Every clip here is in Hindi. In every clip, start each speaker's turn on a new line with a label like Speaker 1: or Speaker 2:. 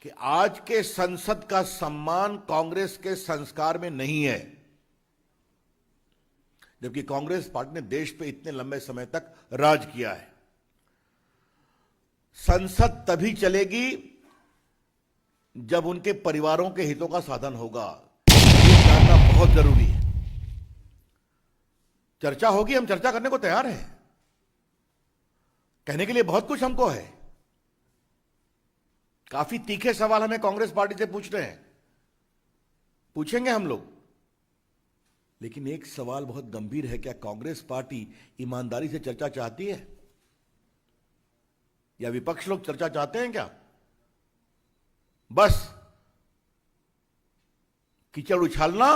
Speaker 1: कि आज के संसद का सम्मान कांग्रेस के संस्कार में नहीं है, जबकि कांग्रेस पार्टी ने देश पे इतने लंबे समय तक राज किया है। संसद तभी चलेगी जब उनके परिवारों के हितों का साधन होगा। ये जानना बहुत जरूरी है। चर्चा होगी, हम चर्चा करने को तैयार हैं। कहने के लिए बहुत कुछ हमको है। काफी तीखे सवाल हमें कांग्रेस पार्टी से पूछ रहे हैं, पूछेंगे हम लोग। लेकिन एक सवाल बहुत गंभीर है, क्या कांग्रेस पार्टी ईमानदारी से चर्चा चाहती है, या विपक्ष लोग चर्चा चाहते हैं क्या? बस कीचड़ उछालना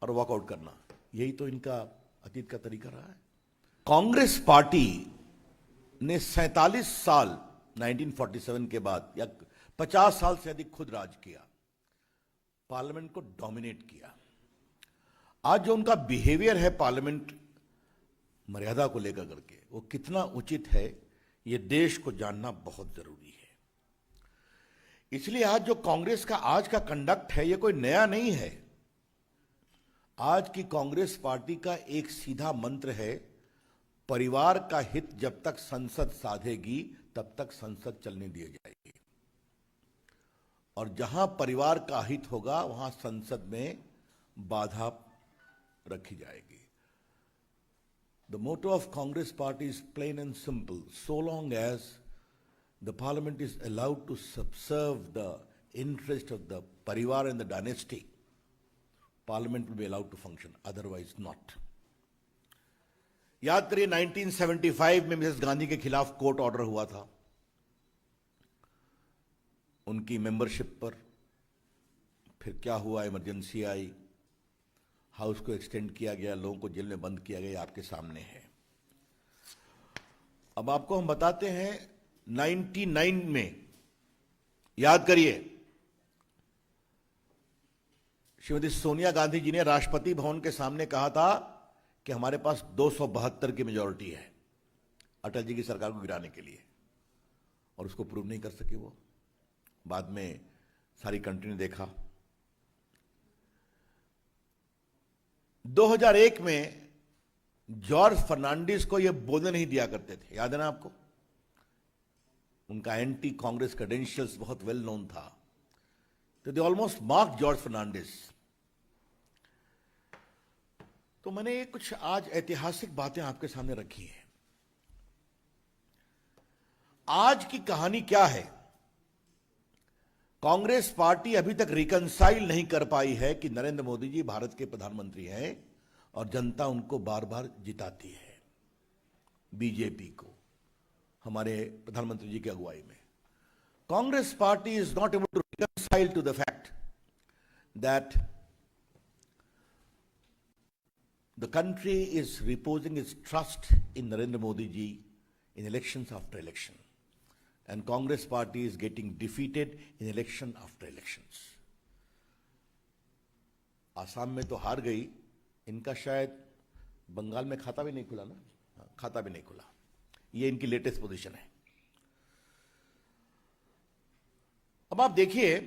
Speaker 1: और वॉकआउट करना, यही तो इनका अतीत का तरीका रहा है। कांग्रेस पार्टी ने 47 साल 1947 के बाद या 50 साल से अधिक खुद राज किया, पार्लियामेंट को डोमिनेट किया। आज जो उनका बिहेवियर है पार्लियामेंट मर्यादा को लेकर करके, वो कितना उचित है, ये देश को जानना बहुत जरूरी है। इसलिए आज जो कांग्रेस का आज का कंडक्ट है, ये कोई नया नहीं है। आज की कांग्रेस पार्टी का एक सीधा मंत्र है, परिवार का हित जब तक संसद साधेगी तब तक संसद चलने दी जाएगी, और जहां परिवार का हित होगा वहां संसद में बाधा रखी जाएगी। The motto of Congress party is plain and simple. So long as the parliament is allowed to subserve the interest of the parivar and the dynasty, parliament will be allowed to function, otherwise not. याद करिए 1975 में मिसेस गांधी के खिलाफ कोर्ट ऑर्डर हुआ था, उनकी मेंबरशिप पर। फिर क्या हुआ, इमरजेंसी आई, हाउस को एक्सटेंड किया गया, लोगों को जेल में बंद किया गया, आपके सामने है। अब आपको हम बताते हैं 99 में, याद करिए, श्रीमती सोनिया गांधी जी ने राष्ट्रपति भवन के सामने कहा था कि हमारे पास 272 की मेजॉरिटी है अटल जी की सरकार को गिराने के लिए, और उसको प्रूव नहीं कर सके वो। बाद में सारी कंट्री ने देखा। 2001 में जॉर्ज फर्नांडिस को ये बोलने नहीं दिया करते थे, याद है ना आपको? उनका एंटी कांग्रेस क्रेडेंशियल्स बहुत वेल नोन था, तो they almost mark George Fernandes. तो मैंने ये कुछ आज ऐतिहासिक बातें आपके सामने रखी हैं। आज की कहानी क्या है? कांग्रेस पार्टी अभी तक रिकंसाइल नहीं कर पाई है कि नरेंद्र मोदी जी भारत के प्रधानमंत्री हैं और जनता उनको बार बार जिताती है, बीजेपी को, हमारे प्रधानमंत्री जी की अगुवाई में। Congress party is not able to reconcile to the fact that the country is reposing its trust in Narendra Modi ji in elections after election, and Congress party is getting defeated in election after elections. Assam में तो हार गई, इनका शायद बंगाल में खाता भी नहीं खुला ना, खाता भी नहीं खुला। ये इनकी लेटेस्ट पोजीशन है। अब आप देखिए,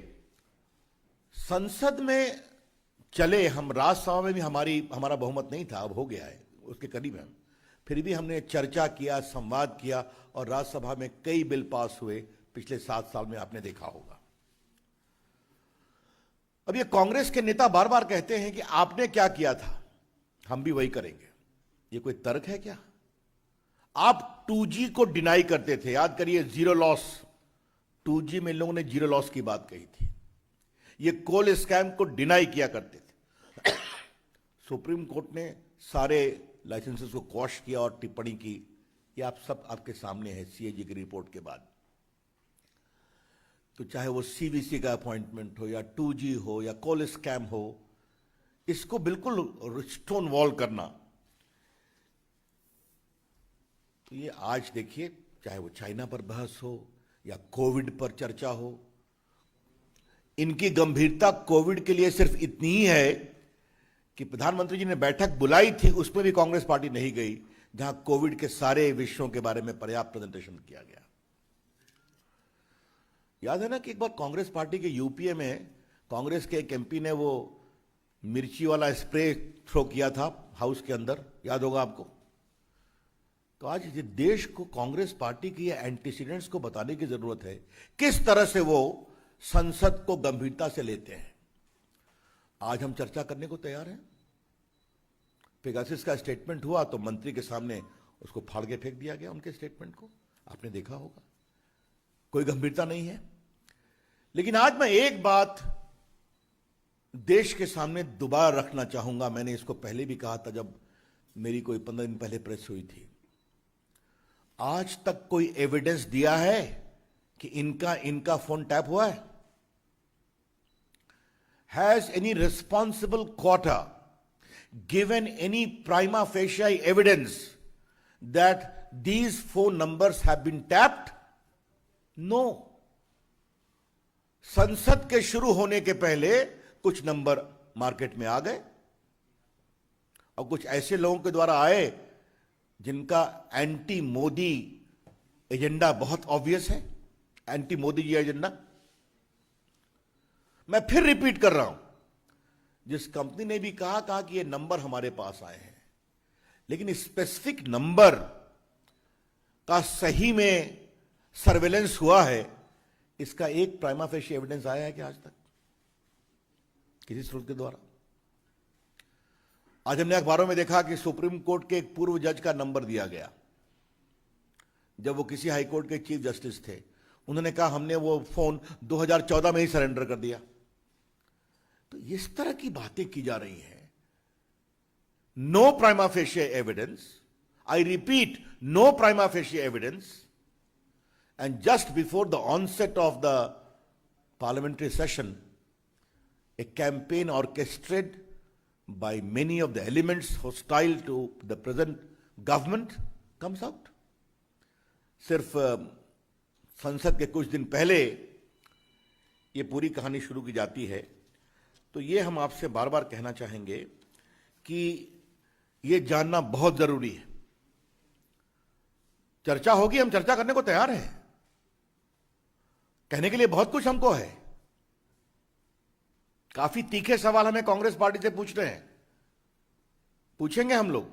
Speaker 1: संसद में चले हम, राज्यसभा में भी हमारा बहुमत नहीं था, अब हो गया है, उसके करीब है। फिर भी हमने चर्चा किया, संवाद किया, और राज्यसभा में कई बिल पास हुए पिछले 7 साल में, आपने देखा होगा। अब ये कांग्रेस के नेता बार बार कहते हैं कि आपने क्या किया था, हम भी वही करेंगे। ये कोई तर्क है क्या? आप 2G को डिनाई करते थे, याद करिए, जीरो लॉस। 2G में लोगों ने जीरो लॉस की बात कही थी। ये कोल स्कैम को डिनाई किया करते थे। सुप्रीम कोर्ट ने सारे लाइसेंसेस को क्वॉश किया और टिप्पणी की। ये आप सब आपके सामने है CAG की रिपोर्ट के बाद। तो चाहे वो CVC का अपॉइंटमेंट हो, या 2G हो, या कोल स्कैम हो, इसको बिल्कुल स्टोन वॉल करना। तो ये आज देखिए, चाहे वो चाइना पर बहस हो या कोविड पर चर्चा हो, इनकी गंभीरता कोविड के लिए सिर्फ इतनी ही है कि प्रधानमंत्री जी ने बैठक बुलाई थी, उसमें भी कांग्रेस पार्टी नहीं गई, जहां कोविड के सारे विषयों के बारे में पर्याप्त प्रेजेंटेशन किया गया। याद है ना कि एक बार कांग्रेस पार्टी के यूपीए में कांग्रेस के एक एमपी ने वो मिर्ची वाला स्प्रे थ्रो किया था हाउस के अंदर, याद होगा आपको। तो आज ये देश को कांग्रेस पार्टी की एंटीसीडेंट्स को बताने की जरूरत है, किस तरह से वो संसद को गंभीरता से लेते हैं। आज हम चर्चा करने को तैयार हैं। पेगासिस का स्टेटमेंट हुआ तो मंत्री के सामने उसको फाड़ के फेंक दिया गया, उनके स्टेटमेंट को आपने देखा होगा। कोई गंभीरता नहीं है। लेकिन आज मैं एक बात देश के सामने दोबारा रखना चाहूंगा। मैंने इसको पहले भी कहा था जब मेरी कोई 15 दिन पहले प्रेस हुई थी। आज तक कोई एविडेंस दिया है कि इनका फोन टैप हुआ है? Has any responsible quarter given any prima facie evidence that these phone numbers have been tapped? No. संसद के शुरू होने के पहले कुछ नंबर मार्केट में आ गए और कुछ ऐसे लोगों के द्वारा आए जिनका एंटी मोदी एजेंडा बहुत ऑब्वियस है, एंटी मोदी जी एजेंडा। मैं फिर रिपीट कर रहा हूं, जिस कंपनी ने भी कहा कि ये नंबर हमारे पास आए हैं, लेकिन स्पेसिफिक नंबर का सही में सर्वेलेंस हुआ है, इसका एक प्राइमा फेशी एविडेंस आया है कि आज तक किसी स्रोत के द्वारा? आज हमने अखबारों में देखा कि सुप्रीम कोर्ट के एक पूर्व जज का नंबर दिया गया। जब वो किसी हाई कोर्ट के चीफ जस्टिस थे, उन्होंने कहा हमने वो फोन 2014 में ही सरेंडर कर दिया। तो इस तरह की बातें की जा रही हैं। No prima facie evidence, I repeat, no prima facie evidence, and just before the onset of the parliamentary session, a campaign orchestrated by many of the elements hostile to the present government comes out. सिर्फ संसद के कुछ दिन पहले ये पूरी कहानी शुरू की जाती है। तो ये हम आपसे बार बार कहना चाहेंगे कि ये जानना बहुत जरूरी है। चर्चा होगी, हम चर्चा करने को तैयार हैं। कहने के लिए बहुत कुछ हमको है। काफी तीखे सवाल हमें कांग्रेस पार्टी से पूछ रहे हैं, पूछेंगे हम लोग।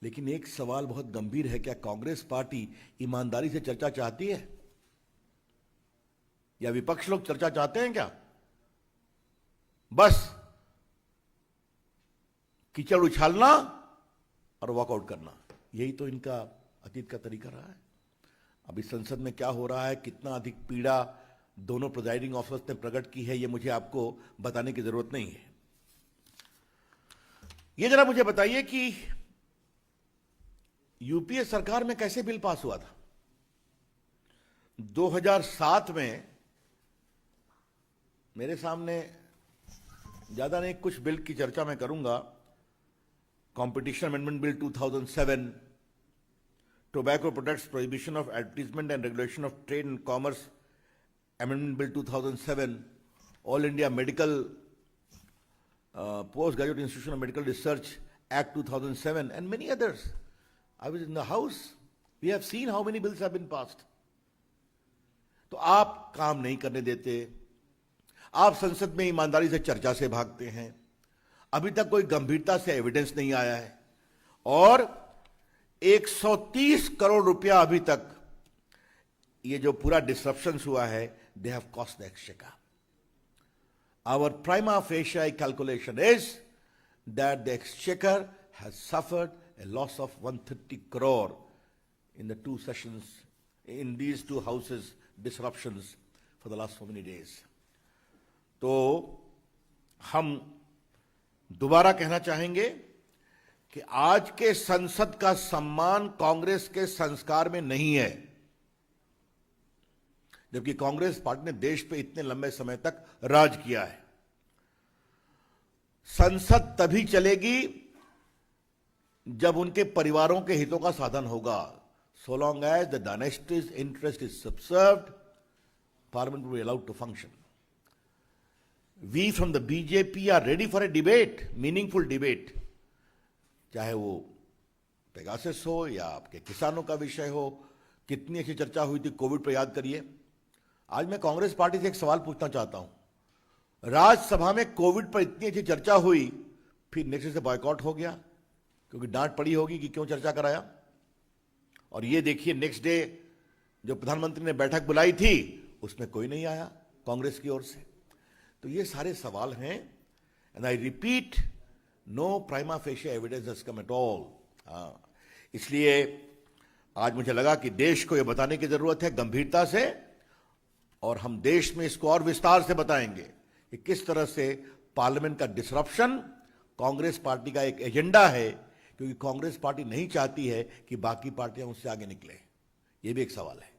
Speaker 1: लेकिन एक सवाल बहुत गंभीर है, क्या कांग्रेस पार्टी ईमानदारी से चर्चा चाहती है? या विपक्ष लोग चर्चा चाहते हैं क्या? बस कीचड़ उछालना और वॉकआउट करना, यही तो इनका अतीत का तरीका रहा है। अभी संसद में क्या हो रहा है, कितना अधिक पीड़ा दोनों प्रिजाइडिंग ऑफिसर्स ने प्रकट की है, यह मुझे आपको बताने की जरूरत नहीं है। यह जरा मुझे बताइए कि यूपीए सरकार में कैसे बिल पास हुआ था? 2007 में मेरे सामने ज्यादा नहीं, कुछ बिल की चर्चा मैं करूंगा। Competition amendment bill 2007, tobacco products prohibition of advertisement and regulation of trade and commerce Amendment Bill 2007, All India Medical Postgraduate Institution of Medical Research Act 2007, and many others. I was in the House. We have seen how many bills have been passed. तो आप काम नहीं करने देते, आप संसद में ईमानदारी से चर्चा से भागते हैं। अभी तक कोई गंभीरता से एविडेंस नहीं आया है, और 130 करोड़ रुपया अभी तक ये जो पूरा डिसरप्शन हुआ है, they have cost the exchequer. Our prima facie calculation is that the exchequer has suffered a loss of 130 crore in the two sessions, in these two houses, disruptions for the last so many days. तो हम दोबारा कहना चाहेंगे कि आज के संसद का सम्मान कांग्रेस के संस्कार में नहीं है, जबकि कांग्रेस पार्टी ने देश पे इतने लंबे समय तक राज किया है। संसद तभी चलेगी जब उनके परिवारों के हितों का साधन होगा। So long as the dynasty's interest is subserved, Parliament will be allowed to function. We from the BJP are ready for a debate, meaningful debate. चाहे वो पेगासस हो या आपके किसानों का विषय हो। कितनी अच्छी चर्चा हुई थी कोविड पर, याद करिए। आज मैं कांग्रेस पार्टी से एक सवाल पूछना चाहता हूं। राज्यसभा में कोविड पर इतनी अच्छी चर्चा हुई, फिर नेक्स्ट से बॉयकॉट हो गया, क्योंकि डांट पड़ी होगी कि क्यों चर्चा कराया। और ये देखिए, नेक्स्ट डे जो प्रधानमंत्री ने बैठक बुलाई थी, उसमें कोई नहीं आया कांग्रेस की ओर से। तो ये सारे सवाल हैं, and I repeat, no prima facie evidence has come at all. इसलिए आज मुझे लगा कि देश को यह बताने की जरूरत है गंभीरता से, और हम देश में इसको और विस्तार से बताएंगे कि किस तरह से पार्लियामेंट का डिसरप्शन कांग्रेस पार्टी का एक एजेंडा है, क्योंकि कांग्रेस पार्टी नहीं चाहती है कि बाकी पार्टियां उससे आगे निकले। यह भी एक सवाल है।